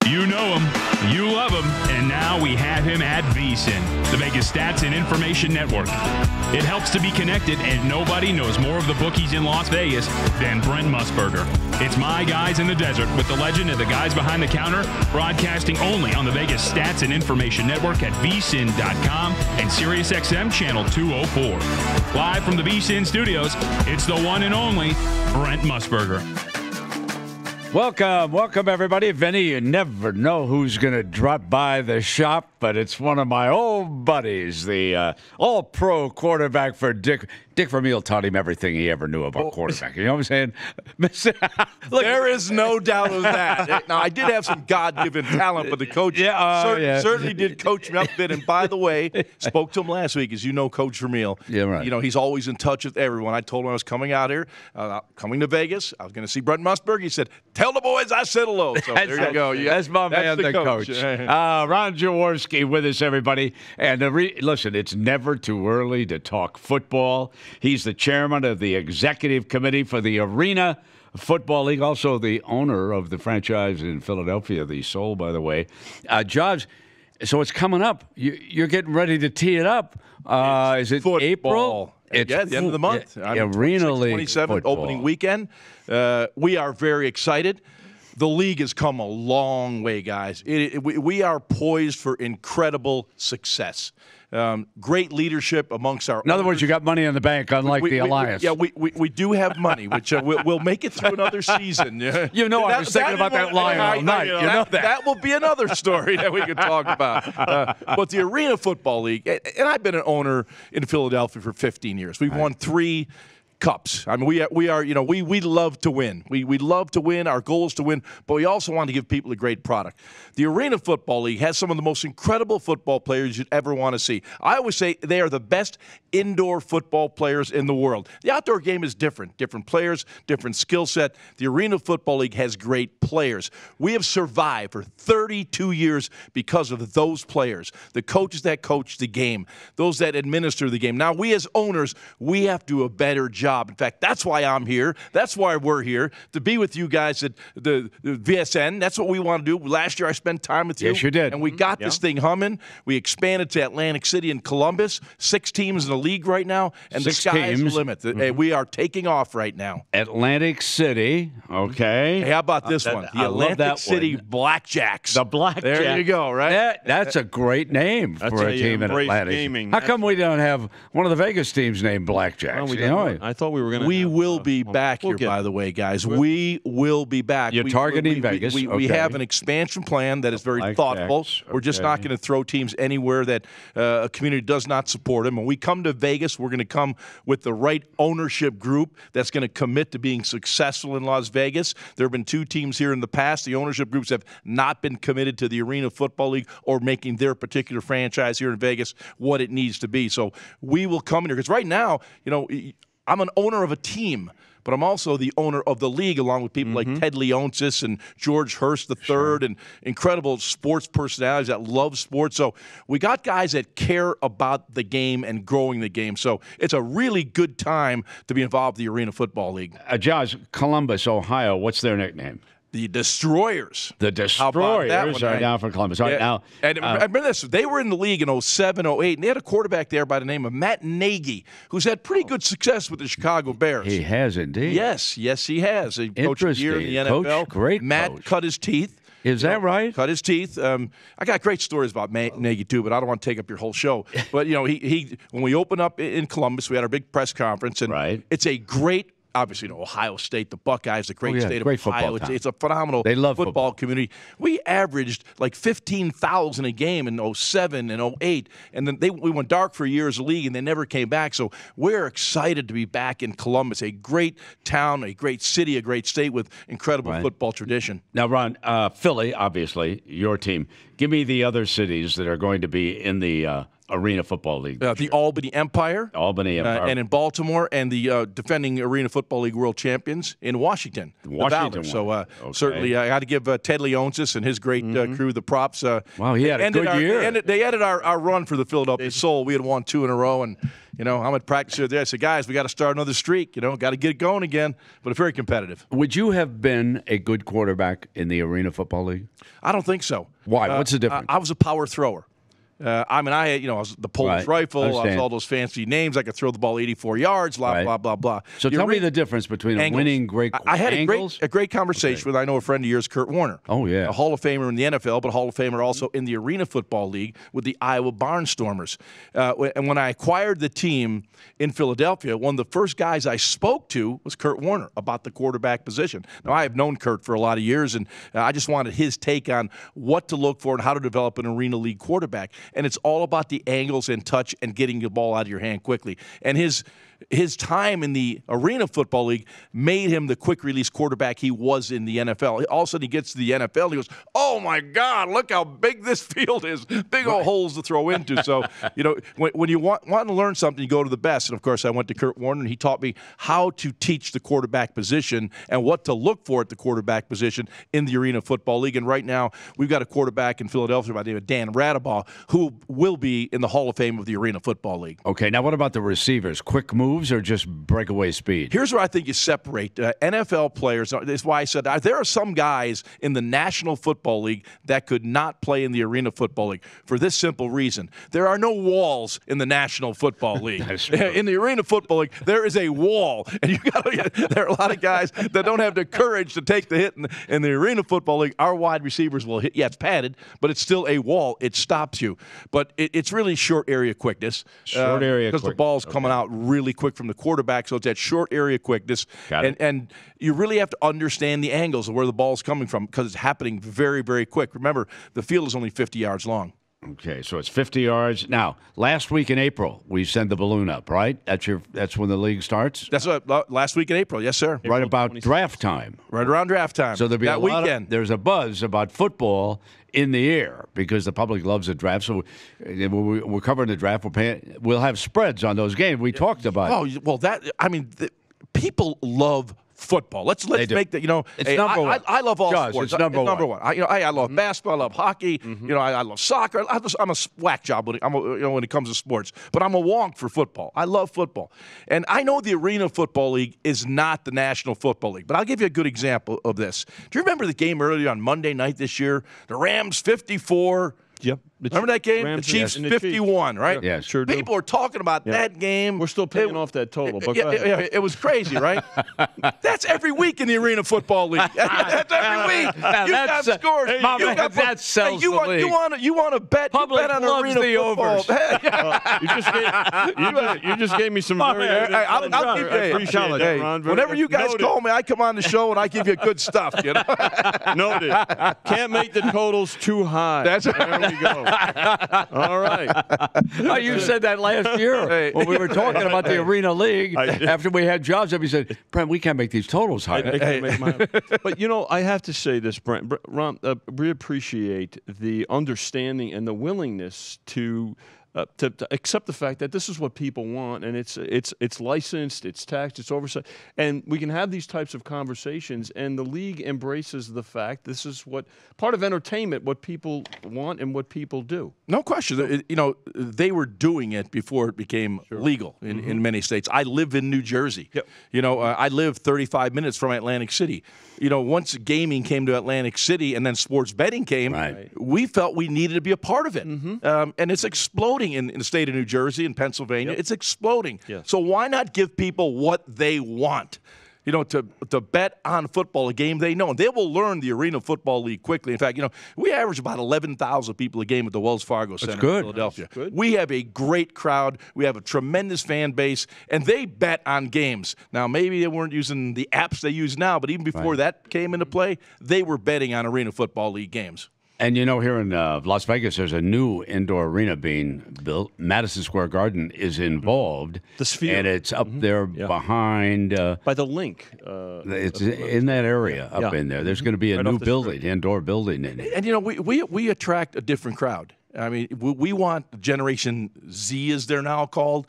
You know him, you love him, and now we have him at VSiN, the Vegas Stats and Information Network. It helps to be connected, and nobody knows more of the bookies in Las Vegas than Brent Musburger. It's My Guys in the Desert with the legend of the guys behind the counter, broadcasting only on the Vegas Stats and Information Network at vsin.com and SiriusXM Channel 204. Live from the VSiN studios, it's the one and only Brent Musburger. Welcome, everybody. Vinny, you never know who's going to drop by the shop, but it's one of my old buddies, the all-pro quarterback for Dick. Dick Vermeil taught him everything he ever knew about quarterback. You know what I'm saying? Look, there is no doubt of that. Now, I did have some God-given talent, but the coach certainly did coach me up a bit. And by the way, spoke to him last week, as you know, Coach Vermeil. Yeah, right. You know, he's always in touch with everyone. I told him I was coming out here, coming to Vegas. I was going to see Brent Musburger. He said, "Tell the boys I said hello." So there you go. That's my man, the coach. Ron Jaworski with us, everybody. And listen, it's never too early to talk football. He's the chairman of the executive committee for the Arena Football League, also the owner of the franchise in Philadelphia, the Soul, by the way. Jobs, so it's coming up. You're getting ready to tee it up. Is it football. April? It's the end of the month. Arena League 27th opening weekend. We are very excited. The league has come a long way, guys. We are poised for incredible success. Great leadership amongst our. In other words, you got money in the bank, unlike the Alliance. We do have money, which we'll make it through another season. You know, I was thinking about that line all night. You know that. That will be another story that we can talk about. But the Arena Football League, and I've been an owner in Philadelphia for 15 years. We've won 3 cups. I mean, we are, we love to win. We love to win. Our goal is to win, but we also want to give people a great product. The Arena Football League has some of the most incredible football players you'd ever want to see. I always say they are the best indoor football players in the world. The outdoor game is different. Different players, different skill set. The Arena Football League has great players. We have survived for 32 years because of those players, the coaches that coach the game, those that administer the game. Now, we as owners, we have to do a better job. In fact, that's why I'm here. That's why we're here, to be with you guys at the VSN. That's what we want to do. Last year I spent time with you. Yes, you did. And we got this thing humming. We expanded to Atlantic City and Columbus. 6 teams in the league right now, and the sky's the limit. We are taking off right now. Atlantic City, okay. Hey, how about this one? The Atlantic City Blackjacks. The Blackjacks. There you go, right? That's a great name for a team in Atlantic. Gaming. How come we don't have one of the Vegas teams named Blackjacks? I thought we were going to. We will be back here, by the way, guys. We will be back. You're targeting Vegas. We have an expansion plan that is very thoughtful. We're just not going to throw teams anywhere that a community does not support them. When we come to Vegas, we're going to come with the right ownership group that's going to commit to being successful in Las Vegas. There have been 2 teams here in the past. The ownership groups have not been committed to the Arena Football League or making their particular franchise here in Vegas what it needs to be. So we will come in here. Because right now, I'm an owner of a team, but I'm also the owner of the league, along with people like Ted Leonsis and George Hurst III and incredible sports personalities that love sports. So we got guys that care about the game and growing the game. So it's a really good time to be involved in the Arena Football League. Josh, Columbus, Ohio, what's their nickname? The Destroyers. The Destroyers are down for Columbus. Right now. And remember this, they were in the league in 07, 08, and they had a quarterback there by the name of Matt Nagy, who's had pretty good success with the Chicago Bears. He has indeed. Yes, he has. He coached a year in the NFL. Coach, great Matt coach. cut his teeth. Is that right? Cut his teeth. I got great stories about Nagy too, but I don't want to take up your whole show. But he when we opened up in Columbus, we had our big press conference, and it's a great. Obviously, Ohio State, the Buckeyes, the great state of Ohio. It's a phenomenal football community. We averaged like 15,000 a game in 07 and 08, and then we went dark for a year as a league, and they never came back. So we're excited to be back in Columbus, a great town, a great city, a great state with incredible football tradition. Now, Ron, Philly, obviously, your team. Give me the other cities that are going to be in the Arena Football League. The Albany Empire. And in Baltimore, and the defending Arena Football League world champions in Washington. So certainly I got to give Ted Leonsis and his great crew the props. Wow, he had a good year. They ended our run for the Philadelphia Soul. We had won 2 in a row, and I'm at practice here today. I said, guys, we got to start another streak. Got to get it going again. But it's very competitive. Would you have been a good quarterback in the Arena Football League? I don't think so. Why? What's the difference? I was a power thrower. I was the Polish rifle. I was all those fancy names. I could throw the ball 84 yards, blah, blah, blah. So tell me the difference between a winning great I had angles? a great conversation with, I know a friend of yours, Kurt Warner. Oh, yeah. A Hall of Famer in the NFL, but a Hall of Famer also in the Arena Football League with the Iowa Barnstormers. And when I acquired the team in Philadelphia, one of the first guys I spoke to was Kurt Warner about the quarterback position. Now, I have known Kurt for a lot of years, and I just wanted his take on what to look for and how to develop an Arena League quarterback. And it's all about the angles and touch and getting the ball out of your hand quickly. And his time in the Arena Football League made him the quick release quarterback he was in the NFL. All of a sudden he gets to the NFL and he goes, oh my God, look how big this field is. Big old holes to throw into. So, when you want to learn something, you go to the best. And of course I went to Kurt Warner and he taught me how to teach the quarterback position and what to look for at the quarterback position in the Arena Football League. And right now we've got a quarterback in Philadelphia by the name of Dan Radabaugh who will be in the Hall of Fame of the Arena Football League. Okay, now what about the receivers? Quick moves or just breakaway speed? Here's where I think you separate NFL players. This is why I said there are some guys in the National Football League that could not play in the Arena Football League for this simple reason. There are no walls in the National Football League. In the Arena Football League, there is a wall. And there are a lot of guys that don't have the courage to take the hit in the Arena Football League. Our wide receivers will hit. Yeah, it's padded, but it's still a wall. It stops you. But it's really short area quickness. Short area because the ball's coming out really quick from the quarterback, so it's that short area quickness. And you really have to understand the angles of where the ball's coming from because it's happening very, very quick. Remember, the field is only 50 yards long. Okay, so it's 50 yards. Now, last week in April, we send the balloon up, right? That's when the league starts? That's last week in April, yes, sir. Right about draft time. Right around draft time. So there'll be that weekend. There's a buzz about football in the air because the public loves the draft. So we're covering the draft. We'll have spreads on those games. We talked about. Oh, well, people love football. Let's make that. It's number one. I love all sports. It's number one. I love basketball. I love hockey. I love soccer. I'm a whack job when it comes to sports. But I'm a wonk for football. I love football, and I know the Arena Football League is not the National Football League. But I'll give you a good example of this. Do you remember the game earlier on Monday night this year? The Rams 54. Yep. Remember that game? The Chiefs 51, right? Yeah, sure do. People are talking about that game. We're still paying off that total. But it was crazy, right? That's every week in the Arena Football League. That's every week. You've got scores. That sells the league. You want to bet? Public you bet on loves Arena the football. overs. you just gave me some very. I'll give you. I appreciate it, Ron. Whenever you guys call me, I come on the show and I give you good stuff. Noted. Can't make the totals too high. There we go. All right. You said that last year when we were talking about the Arena League. After we had jobs, you said, Brent, we can't make these totals high. But, I have to say this, Brent. Ron, we appreciate the understanding and the willingness to accept the fact that this is what people want, and it's licensed, it's taxed, it's oversight, and we can have these types of conversations. And the league embraces the fact this is what part of entertainment, what people want and what people do. No question. They were doing it before it became legal in many states. I live in New Jersey. Yep. I live 35 minutes from Atlantic City. Once gaming came to Atlantic City and then sports betting came, we felt we needed to be a part of it. And it's exploding in the state of New Jersey and Pennsylvania. It's exploding. Yes. So why not give people what they want? To bet on football, a game they know. And they will learn the Arena Football League quickly. In fact, we average about 11,000 people a game at the Wells Fargo Center in Philadelphia. That's good. We have a great crowd. We have a tremendous fan base, and they bet on games. Now, maybe they weren't using the apps they use now, but even before that came into play, they were betting on Arena Football League games. And here in Las Vegas, there's a new indoor arena being built. Madison Square Garden is involved. The Sphere. And it's up there behind. By the link. It's in that area up in there. There's going to be a new building, indoor building in it. And, we attract a different crowd. I mean, we want Generation Z, as they're now called.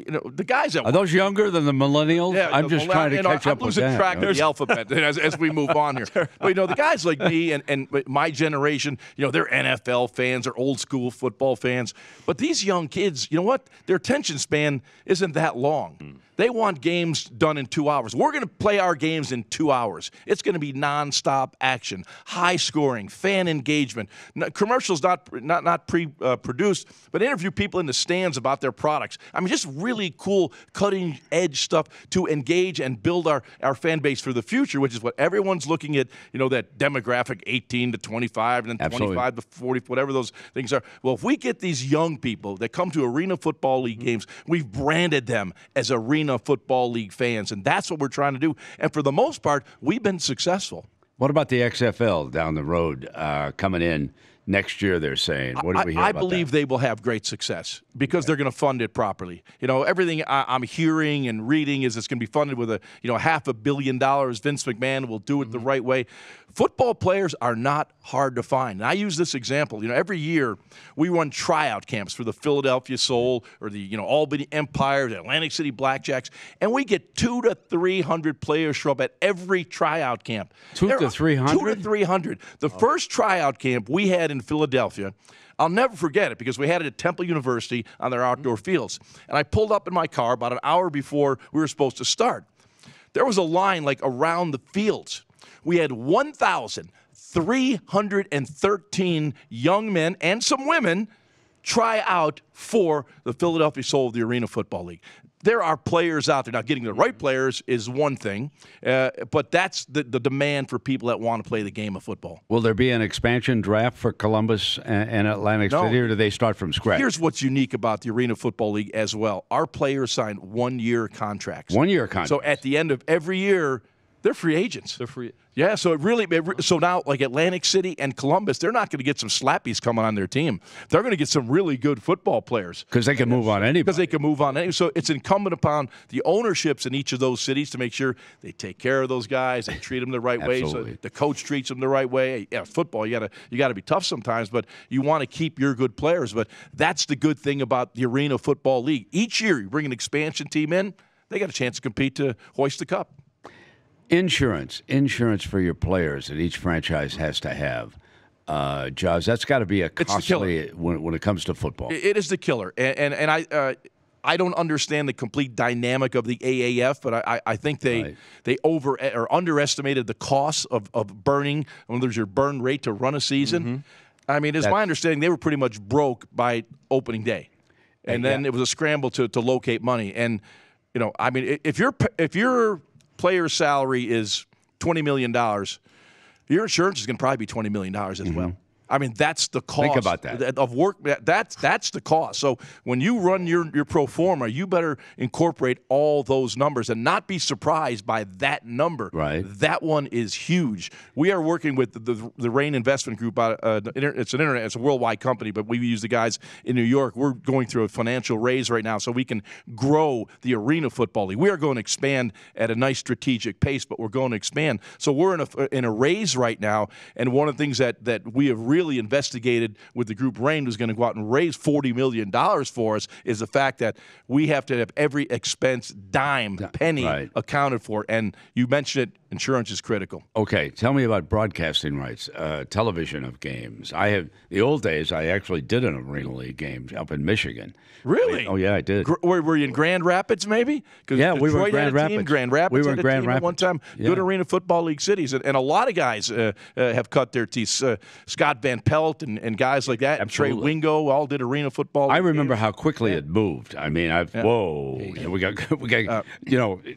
the guys that Are those younger than the millennials? Yeah, I'm just trying to catch up I'm with losing that. track of the alphabet as we move on here. But, the guys like me and my generation, they're NFL fans, they're old school football fans. But these young kids, you know what? Their attention span isn't that long. They want games done in 2 hours. We're going to play our games in 2 hours. It's going to be nonstop action, high scoring, fan engagement. Commercials not pre-produced, but interview people in the stands about their products. I mean, just really cool, cutting-edge stuff to engage and build our fan base for the future, which is what everyone's looking at, that demographic 18 to 25 and then Absolutely. 25 to 40, whatever those things are. Well, if we get these young people that come to Arena Football League games, we've branded them as Arena Football League fans, and that's what we're trying to do. And for the most part, we've been successful. What about the XFL down the road coming in next year, they're saying? What do we hear I about believe that? they will have great success because they're going to fund it properly. Everything I'm hearing and reading is it's going to be funded with $500 million. Vince McMahon will do it the right way. Football players are not hard to find. And I use this example. Every year we run tryout camps for the Philadelphia Soul or the Albany Empire, the Atlantic City Blackjacks, and we get 200 to 300 players show up at every tryout camp. 200 to 300? 200 to 300. The first tryout camp we had in Philadelphia, I'll never forget it because we had it at Temple University on their outdoor fields. And I pulled up in my car about an hour before we were supposed to start. There was a line around the fields. We had 1,313 young men and some women try out for the Philadelphia Soul of the Arena Football League. There are players out there. Now, getting the right players is one thing, but that's the demand for people that want to play the game of football. Will there be an expansion draft for Columbus and Atlantic City, or do they start from scratch? Here's what's unique about the Arena Football League as well. Our players sign one-year contracts. One-year contracts. So at the end of every year, they're free agents. They're free. Yeah, so so now Atlantic City and Columbus, they're not going to get some slappies coming on their team. They're going to get some really good football players. Because they can move on anybody. Because they can move on anybody. So it's incumbent upon the ownerships in each of those cities to make sure they take care of those guys, they treat them the right way, so the coach treats them the right way. Yeah, football, you got to be tough sometimes, but you want to keep your good players. But that's the good thing about the Arena Football League. Each year you bring an expansion team in, they got a chance to compete to hoist the cup. Insurance for your players that each franchise has to have. Jaws, that's got to be a costly when it comes to football. It is the killer, and I don't understand the complete dynamic of the AAF, but I think they over or underestimated the cost of burning. When there's your burn rate to run a season. Mm-hmm. I mean, it's my understanding they were pretty much broke by opening day, and then it was a scramble to locate money. And I mean, if your player's salary is $20 million, your insurance is going to probably be $20 million as well. I mean, that's the cost. Think about that. Of work. That's the cost. So when you run your pro forma, you better incorporate all those numbers and not be surprised by that number. Right. That one is huge. We are working with the Rain Investment Group. It's a worldwide company, but we use the guys in New York. We're going through a financial raise right now so we can grow the Arena Football League. We are going to expand at a nice strategic pace, but we're going to expand. So we're in a raise right now, and one of the things that we have really investigated with the group Rain, who's going to go out and raise $40 million for us, is the fact that we have to have every expense, dime, penny accounted for. And you mentioned it, insurance is critical. Okay, tell me about broadcasting rights, television of games. The old days, I actually did an Arena League game up in Michigan. Really? Oh, yeah, I did. Were you in Grand Rapids, maybe? Yeah, we were in Grand Rapids. Grand Rapids. We were in Grand Rapids at one time. Yeah. Good Arena Football League cities, and a lot of guys have cut their teeth. Scott Van Pelt and guys like that. Absolutely. Trey Wingo all did Arena Football League. I remember how quickly it moved. I mean, whoa! We got.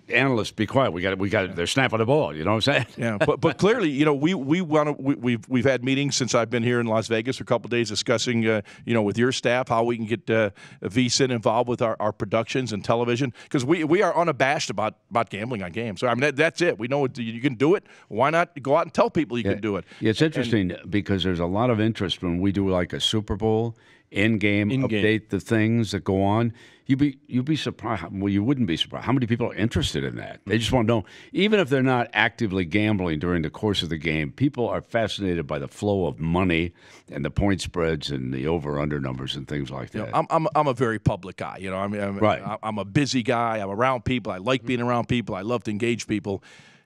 Analysts, be quiet. We got. They're snapping the ball. You know what I'm saying? Yeah, but clearly, we've had meetings since I've been here in Las Vegas for a couple of days discussing, with your staff how we can get VSiN involved with our productions and television, because we are unabashed about gambling on games. So I mean that's it. We know you can do it. Why not go out and tell people you can do it? Yeah, it's interesting because there's a lot of interest when we do like a Super Bowl in-game update the things that go on. You'd be surprised. Well, you wouldn't be surprised how many people are interested in that. They just want to know, even if they're not actively gambling during the course of the game, people are fascinated by the flow of money and the point spreads and the over/under numbers and things like that. I'm a very public guy. You know, I'm a busy guy. I'm around people. I like being around people. I love to engage people.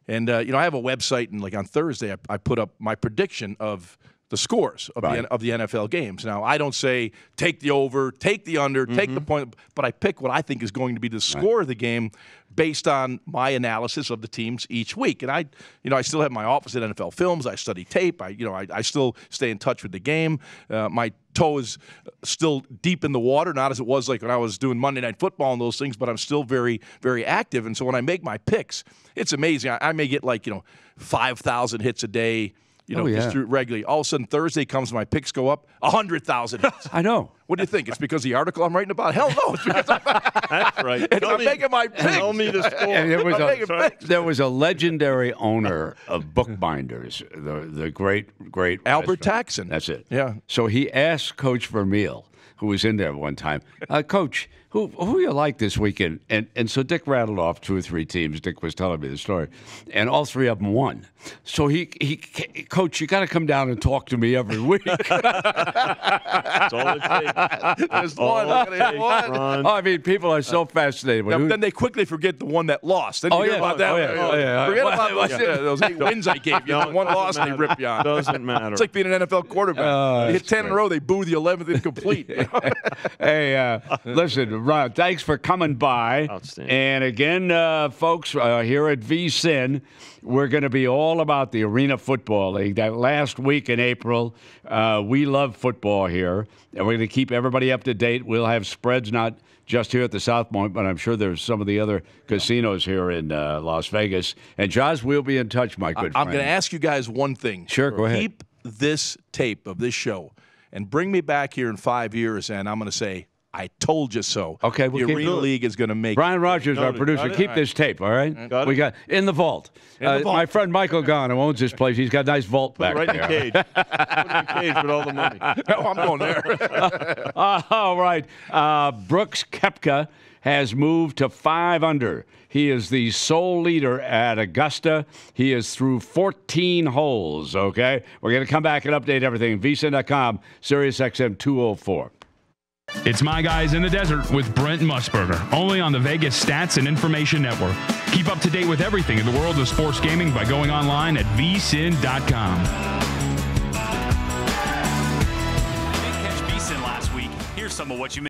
And I have a website, and like on Thursday, I put up my prediction of the scores of the NFL games. Now, I don't say take the over, take the under, take the point, but I pick what I think is going to be the score of the game based on my analysis of the teams each week. And I still have my office at NFL Films. I study tape. I still stay in touch with the game. My toe is still deep in the water, not as it was like when I was doing Monday Night Football and those things, but I'm still very, very active. And so when I make my picks, it's amazing. I may get 5,000 hits a day. Just through regularly. All of a sudden, Thursday comes, my picks go up 100,000 hits. I know. What do you think? It's because of the article I'm writing about? Hell no. It's because That's right. I'm making my picks. Tell me the score. And there was a legendary owner of bookbinders, the great Albert Taxon. That's it. Yeah. So he asked Coach Vermeil, who was in there one time, Coach, who you like this weekend? And so Dick rattled off 2 or 3 teams. Dick was telling me the story, and all 3 of them won. So he Coach, you got to come down and talk to me every week. That's all it takes. There's one. I mean, people are so fascinated. Then they quickly forget the one that lost. Then you hear about that. Forget about those 8 wins I gave you. One loss and they rip you on. Doesn't matter. It's like being an NFL quarterback. You hit 10 in a row, they boo the 11th incomplete. Hey, listen, Ron, thanks for coming by. Outstanding. And again, folks, here at VSIN, we're going to be all about the Arena Football League. That last week in April, we love football here, and we're going to keep everybody up to date. We'll have spreads not just here at the South Point, but I'm sure there's some of the other casinos here in Las Vegas. And, Josh, we'll be in touch, my good friend. I'm going to ask you guys one thing. Sure, go ahead. Keep this tape of this show and bring me back here in 5 years, and I'm going to say, I told you so. Okay, the Arena League is going to make Brian Rogers, our producer. Keep this tape, all right? Got it. We got in the vault. My friend Michael Gahn, who owns this place, he's got a nice vault back Right in there. the cage. Put it in the cage with all the money. Oh, I'm going there. All right. Brooks Koepka has moved to 5 under. He is the sole leader at Augusta. He is through 14 holes, okay? We're going to come back and update everything. VSiN.com, Sirius XM 204. It's My Guys in the Desert with Brent Musburger, only on the Vegas Stats and Information Network. Keep up to date with everything in the world of sports gaming by going online at vsin.com. Didn't catch VSiN last week. Here's some of what you missed.